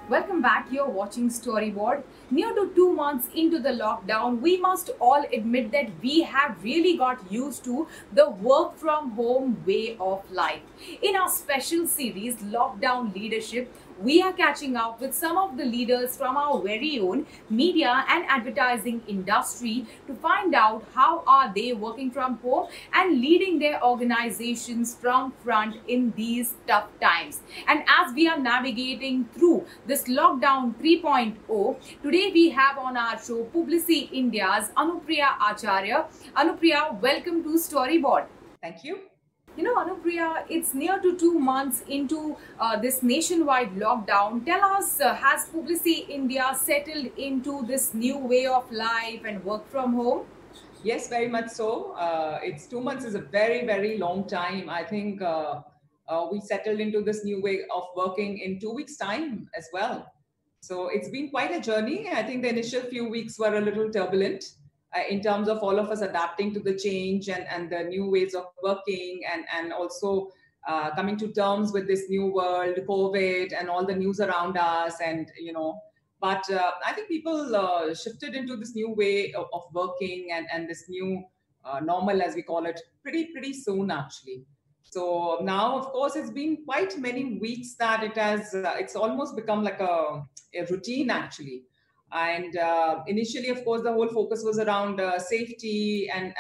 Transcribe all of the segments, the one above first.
Welcome back. You're watching Storyboard. Near to 2 months into the lockdown, we must all admit that we have really got used to the work from home way of life. In our special series, Lockdown Leadership, we are catching up with some of the leaders from our very own media and advertising industry to find out how are they working from home and leading their organizations from front in these tough times. And as we are navigating through this lockdown 3.0, today we have on our show Publici India's Anupriya Acharya. Anupriya, welcome to Storyboard. Thank you. Anupriya, it's near to 2 months into this nationwide lockdown. Tell us, has Publici India settled into this new way of life and work from home? Yes, very much so. It's 2 months is a very, very long time. I think we settled into this new way of working in 2 weeks' time as well. So it's been quite a journey. I think the initial few weeks were a little turbulent in terms of all of us adapting to the change and the new ways of working and also coming to terms with this new world, COVID, and all the news around us. But I think people shifted into this new way of working and this new normal, as we call it, pretty soon actually. So now, of course, it's been quite many weeks that it's almost become like a routine actually. And initially, of course, the whole focus was around safety and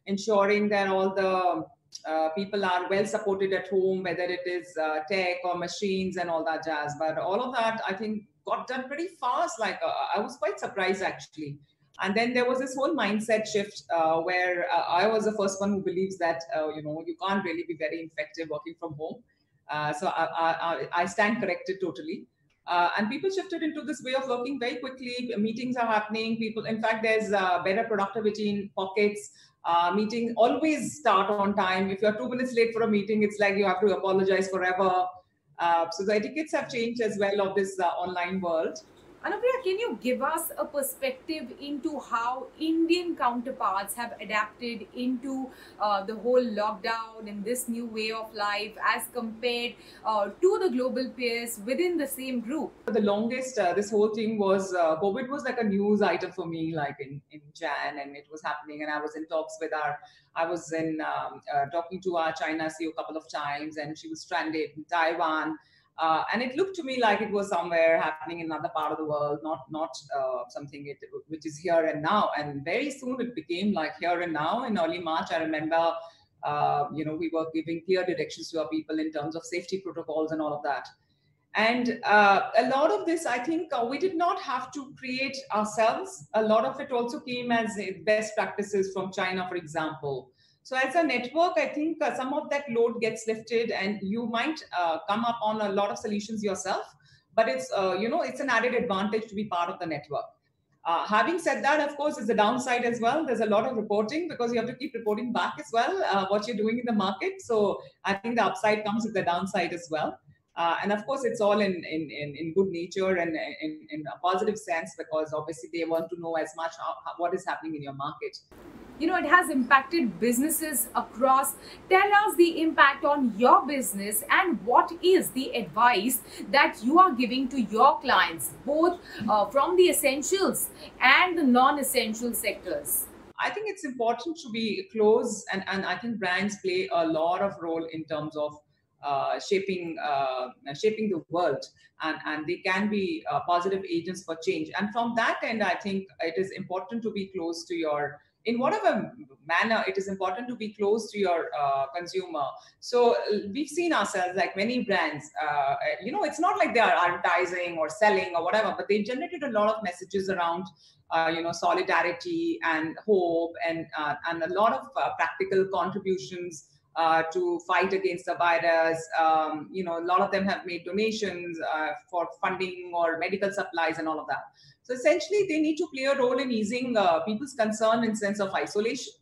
ensuring that all the people are well supported at home, whether it is tech or machines and all that jazz. But all of that, I think, got done pretty fast. I was quite surprised actually. And then there was this whole mindset shift where I was the first one who believes that you can't really be very effective working from home. So I stand corrected totally. And people shifted into this way of working very quickly. Meetings are happening. People, in fact, there's better productivity in pockets. Meeting always start on time. If you're 2 minutes late for a meeting, it's like you have to apologize forever. So the etiquettes have changed as well of this online world. Anupriya, can you give us a perspective into how Indian counterparts have adapted into the whole lockdown and this new way of life as compared to the global peers within the same group? For the longest, this whole thing was COVID was like a news item for me, like in Jan, and it was happening. And I was in talks with I was in talking to our China CEO a couple of times, and she was stranded in Taiwan. And it looked to me like it was somewhere happening in another part of the world, not something which is here and now. And very soon it became like here and now. In early March, I remember, we were giving clear directions to our people in terms of safety protocols and all of that. And a lot of this, I think, we did not have to create ourselves. A lot of it also came as best practices from China, for example. So as a network, I think some of that load gets lifted, and you might come up on a lot of solutions yourself. But it's an added advantage to be part of the network. Having said that, of course, is the downside as well. There's a lot of reporting because you have to keep reporting back as well what you're doing in the market. So I think the upside comes with the downside as well. And of course, it's all in good nature and in a positive sense because obviously they want to know as much what is happening in your market. It has impacted businesses across. Tell us the impact on your business and what is the advice that you are giving to your clients, both from the essentials and the non-essential sectors. I think it's important to be close, and I think brands play a lot of role in terms of shaping the world, and they can be positive agents for change. And from that end, I think it is important to be close to your in whatever manner it is important to be close to your consumer. So we've seen ourselves like many brands, it's not like they are advertising or selling or whatever, but they generated a lot of messages around solidarity and hope and a lot of practical contributions to fight against the virus. A lot of them have made donations for funding or medical supplies and all of that. So essentially, they need to play a role in easing people's concern and sense of isolation.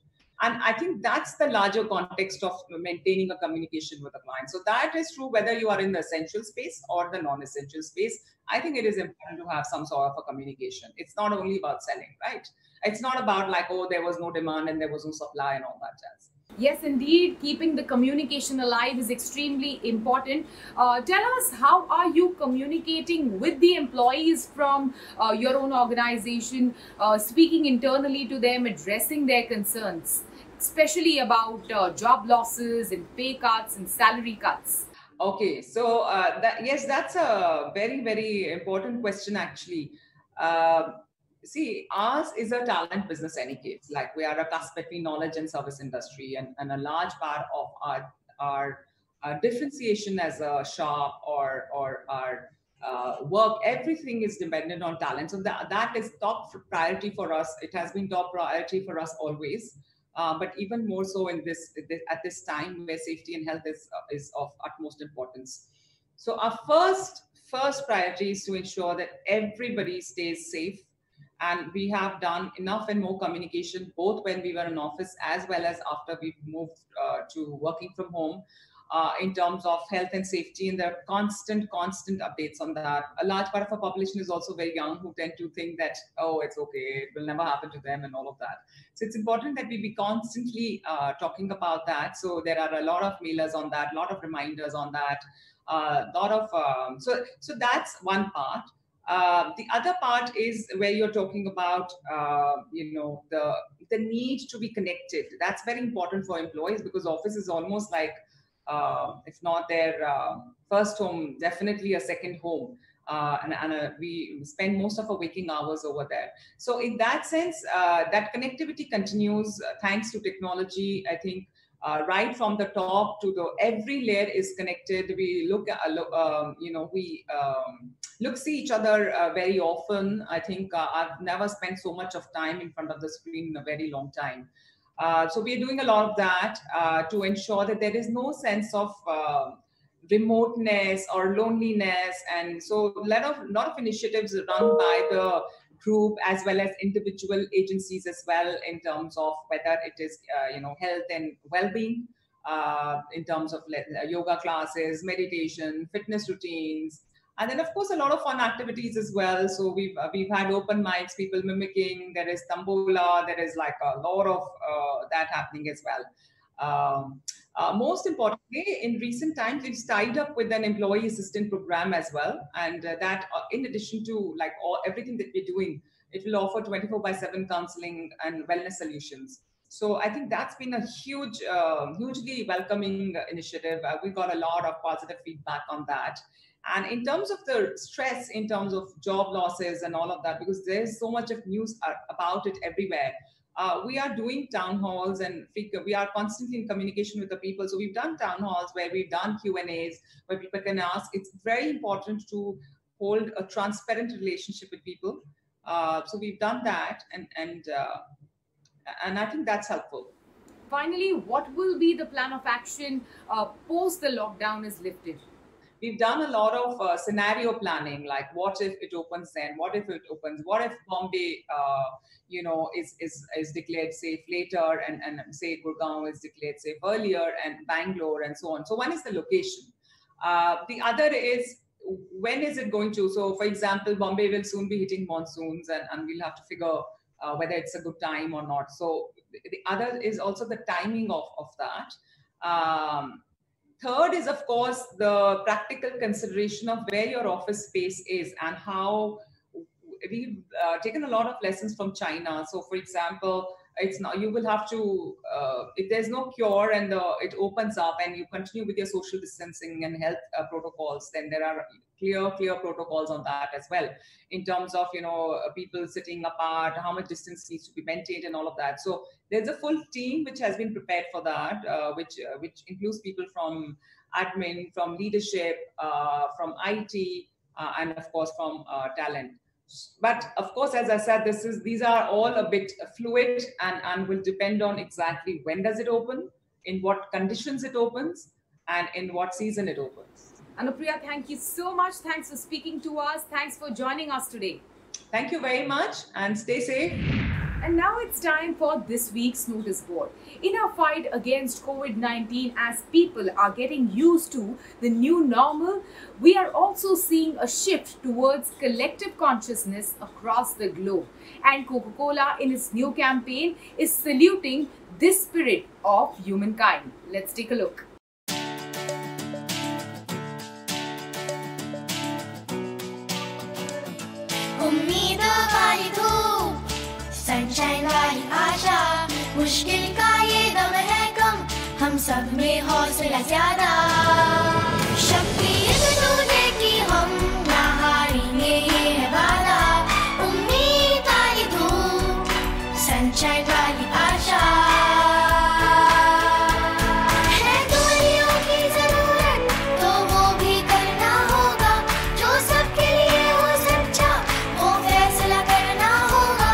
And I think that's the larger context of maintaining a communication with a client. So that is true whether you are in the essential space or the non-essential space. I think it is important to have some sort of a communication. It's not only about selling, right? It's not about like, oh, there was no demand and there was no supply and all that jazz. Yes, indeed, keeping the communication alive is extremely important. Tell us, how are you communicating with the employees from your own organization, speaking internally to them, addressing their concerns, especially about job losses and pay cuts and salary cuts? Okay, so yes, that's a very, very important question actually. Uh, See, ours is a talent business, any case. Like we are a cusp between knowledge and service industry, and a large part of our differentiation as a shop or our work, everything is dependent on talent. So that is top priority for us. It has been top priority for us always, but even more so in at this time where safety and health is of utmost importance. So our first priority is to ensure that everybody stays safe, and we have done enough and more communication both when we were in office as well as after we moved to working from home, in terms of health and safety, and there are constant updates on that. A large part of our population is also very young, who tend to think that, oh, it's okay, it will never happen to them and all of that. So it's important that we be constantly talking about that. So there are a lot of mailers on that, a lot of reminders on that, a lot of so that's one part. The other part is where you're talking about, the need to be connected. That's very important for employees, because office is almost like, if not their first home, definitely a second home. We spend most of our waking hours over there. So in that sense, that connectivity continues thanks to technology. I think right from the top to the every layer is connected. We look at, we look see each other very often. I think I've never spent so much of time in front of the screen in a very long time. So we're doing a lot of that to ensure that there is no sense of remoteness or loneliness. And so lot of initiatives run by the group as well as individual agencies as well, in terms of whether it is health and well-being, in terms of yoga classes, meditation, fitness routines, and then of course a lot of fun activities as well. So we've had open mics, people mimicking. There is tambola. There is like a lot of that happening as well. Most importantly, in recent times, we've tied up with an employee assistant program as well, and that in addition to like everything that we're doing, it will offer 24/7 counseling and wellness solutions. So I think that's been a hugely welcoming initiative. We got a lot of positive feedback on that. And in terms of the stress, in terms of job losses and all of that, because there's so much of news about it everywhere, we are doing town halls, and we are constantly in communication with the people. So we've done town halls where we've done Q&As where people can ask. It's very important to hold a transparent relationship with people. So we've done that, and I think that's helpful. Finally, what will be the plan of action post the lockdown is lifted? We've done a lot of scenario planning, like what if it opens then? What if it opens? What if Bombay, is declared safe later, and say Gurgaon is declared safe earlier, and Bangalore, and so on. So one is the location. The other is, when is it going to? So, for example, Bombay will soon be hitting monsoons, and we'll have to figure whether it's a good time or not. So the other is also the timing of that. Third is, of course, the practical consideration of where your office space is, and how we've taken a lot of lessons from China. So, for example, it's not, you will have to, if there's no cure and it opens up and you continue with your social distancing and health protocols, then there are clear protocols on that as well, in terms of people sitting apart, how much distance needs to be maintained, and all of that. So there's a full team which has been prepared for that, which includes people from admin, from leadership, from IT, and of course from talent. But of course, as I said, these are all a bit fluid, and will depend on exactly when does it open, in what conditions it opens, and in what season it opens. Anupriya, thank you so much. Thanks for speaking to us. Thanks for joining us today. Thank you very much, and stay safe. And now it's time for this week's notice board. In our fight against COVID-19, as people are getting used to the new normal, we are also seeing a shift towards collective consciousness across the globe. And Coca-Cola, in its new campaign, is saluting this spirit of humankind. Let's take a look. Sunshine वाली आशा, मुश्किल का ये दम है कम, हम सब में हौसला ज्यादा, शक्ति इस दूजे की हम ना हारेंगे ये है वादा, उम्मीद वाली धूप, सनशाइन वाली आशा, है दूरियों की जरूरत तो वो भी करना होगा, जो सबके लिए हो सच्चा वो फैसला करना होगा,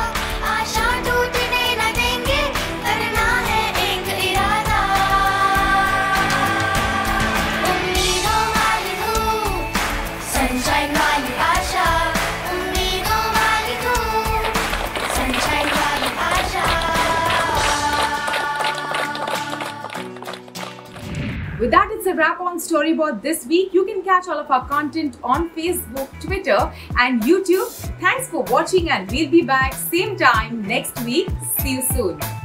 With that, it's a wrap on Storyboard this week. You can catch all of our content on Facebook, Twitter and YouTube. Thanks for watching and we'll be back same time next week. See you soon.